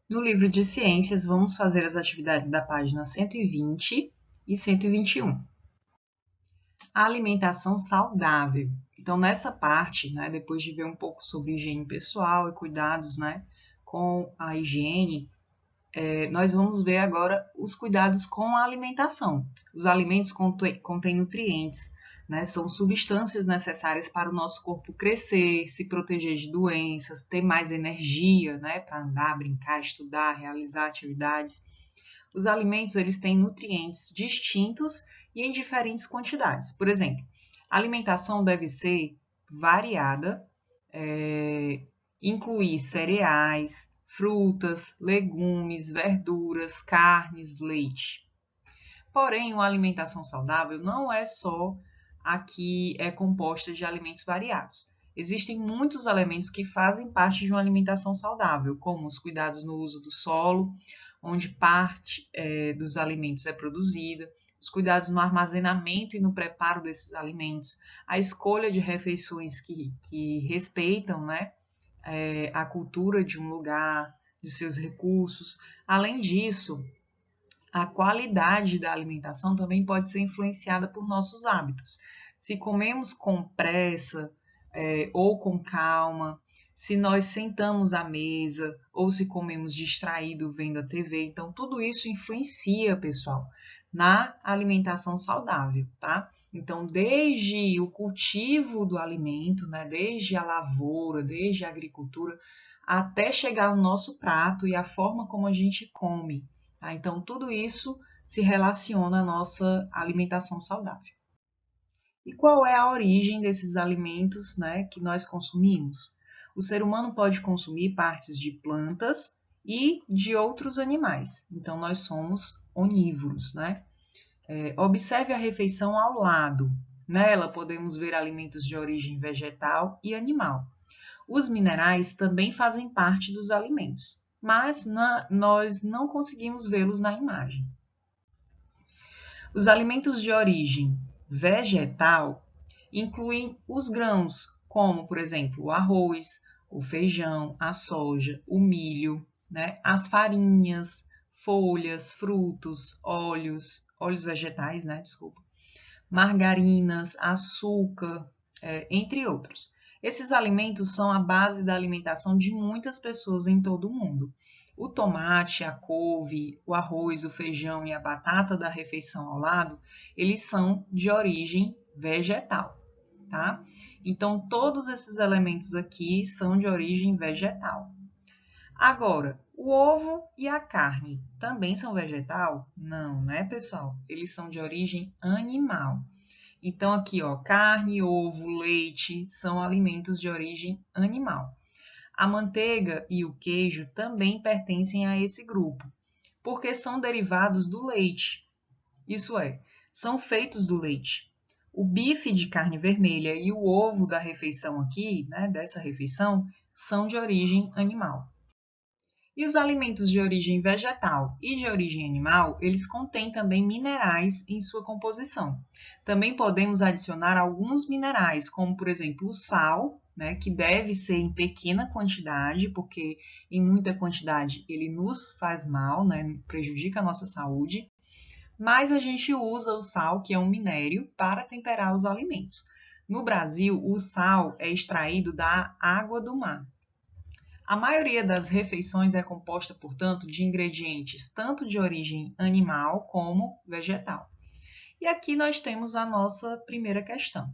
No livro de ciências, vamos fazer as atividades da página 120 e 121. A alimentação saudável. Então, nessa parte, depois de ver um pouco sobre higiene pessoal e cuidados, com a higiene, nós vamos ver agora os cuidados com a alimentação. Os alimentos contêm nutrientes, são substâncias necessárias para o nosso corpo crescer, se proteger de doenças, ter mais energia, para andar, brincar, estudar, realizar atividades. Os alimentos eles têm nutrientes distintos e em diferentes quantidades. Por exemplo, a alimentação deve ser variada, incluir cereais, frutas, legumes, verduras, carnes, leite. Porém, uma alimentação saudável não é só a que é composta de alimentos variados. Existem muitos elementos que fazem parte de uma alimentação saudável, como os cuidados no uso do solo, onde parte dos alimentos é produzida, os cuidados no armazenamento e no preparo desses alimentos, a escolha de refeições que respeitam, a cultura de um lugar, de seus recursos. Além disso, a qualidade da alimentação também pode ser influenciada por nossos hábitos. Se comemos com pressa ou com calma, se nós sentamos à mesa ou se comemos distraído vendo a TV. Então, tudo isso influencia, pessoal, na alimentação saudável, tá? Então, desde o cultivo do alimento, desde a lavoura, desde a agricultura, até chegar ao nosso prato e a forma como a gente come, tá? Então, tudo isso se relaciona à nossa alimentação saudável. E qual é a origem desses alimentos, que nós consumimos? O ser humano pode consumir partes de plantas e de outros animais. Então, nós somos onívoros, observe a refeição ao lado. Nela, podemos ver alimentos de origem vegetal e animal. Os minerais também fazem parte dos alimentos, mas nós não conseguimos vê-los na imagem. Os alimentos de origem vegetal incluem os grãos, como, por exemplo, o arroz, o feijão, a soja, o milho, as farinhas, folhas, frutos, óleos vegetais, margarinas, açúcar, entre outros. Esses alimentos são a base da alimentação de muitas pessoas em todo o mundo. O tomate, a couve, o arroz, o feijão e a batata da refeição ao lado, eles são de origem vegetal, tá? Então, todos esses elementos aqui são de origem vegetal. Agora, o ovo e a carne também são vegetal? Não, né, pessoal? Eles são de origem animal. Então, aqui, ó, carne, ovo, leite são alimentos de origem animal. A manteiga e o queijo também pertencem a esse grupo, porque são derivados do leite. Isso é, são feitos do leite. O bife de carne vermelha e o ovo da refeição aqui, dessa refeição, são de origem animal. E os alimentos de origem vegetal e de origem animal, eles contêm também minerais em sua composição. Também podemos adicionar alguns minerais, como por exemplo o sal, que deve ser em pequena quantidade, porque em muita quantidade ele nos faz mal, prejudica a nossa saúde. Mas a gente usa o sal, que é um minério, para temperar os alimentos. No Brasil, o sal é extraído da água do mar. A maioria das refeições é composta, portanto, de ingredientes tanto de origem animal como vegetal. E aqui nós temos a nossa primeira questão.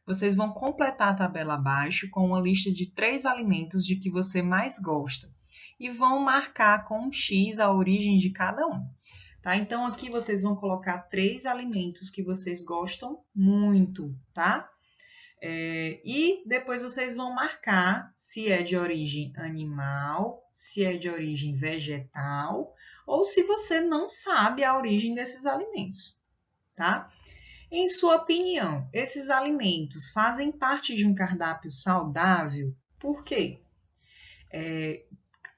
Vocês vão completar a tabela abaixo com uma lista de 3 alimentos de que você mais gosta e vão marcar com um X a origem de cada um. Tá? Então, aqui vocês vão colocar 3 alimentos que vocês gostam muito, tá? E depois vocês vão marcar se é de origem animal, se é de origem vegetal, ou se você não sabe a origem desses alimentos, tá? Em sua opinião, esses alimentos fazem parte de um cardápio saudável? Por quê?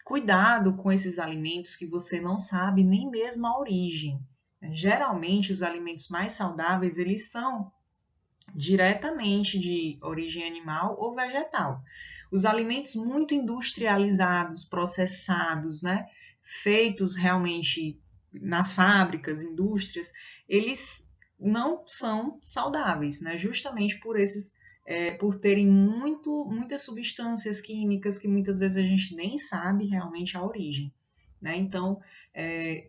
Cuidado com esses alimentos que você não sabe nem mesmo a origem. Geralmente, os alimentos mais saudáveis, eles são diretamente de origem animal ou vegetal. Os alimentos muito industrializados, processados, né? Feitos realmente nas fábricas, indústrias, eles não são saudáveis, né? Justamente por terem muitas substâncias químicas que muitas vezes a gente nem sabe realmente a origem. Né? Então,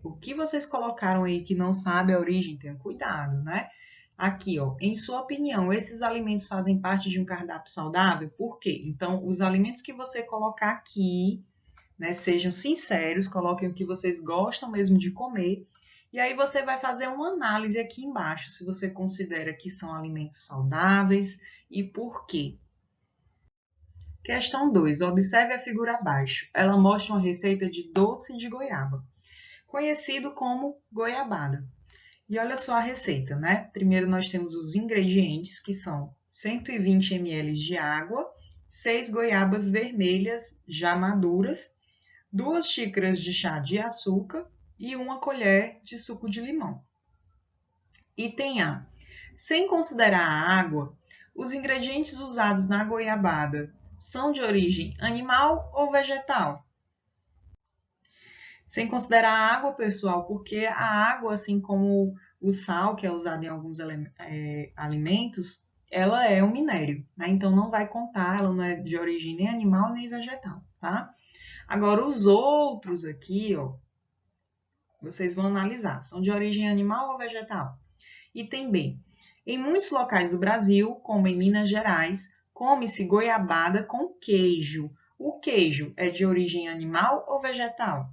o que vocês colocaram aí que não sabe a origem, tenham cuidado, né? Aqui, ó, em sua opinião, esses alimentos fazem parte de um cardápio saudável? Por quê? Então, os alimentos que você colocar aqui, né, sejam sinceros, coloquem o que vocês gostam mesmo de comer, e aí você vai fazer uma análise aqui embaixo, se você considera que são alimentos saudáveis e por quê. Questão 2. Observe a figura abaixo. Ela mostra uma receita de doce de goiaba, conhecido como goiabada. E olha só a receita, né? Primeiro nós temos os ingredientes, que são 120 ml de água, 6 goiabas vermelhas já maduras, 2 xícaras de chá de açúcar e 1 colher de suco de limão. Item A. Sem considerar a água, os ingredientes usados na goiabada são de origem animal ou vegetal? Sem considerar a água, pessoal, porque a água, assim como o sal, que é usado em alguns alimentos, ela é um minério, né? Então não vai contar, ela não é de origem nem animal nem vegetal, tá? Agora, os outros aqui, ó, vocês vão analisar, são de origem animal ou vegetal? Item B. Em muitos locais do Brasil, como em Minas Gerais, come-se goiabada com queijo. O queijo é de origem animal ou vegetal?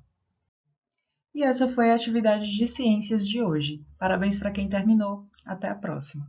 E essa foi a atividade de ciências de hoje. Parabéns para quem terminou. Até a próxima!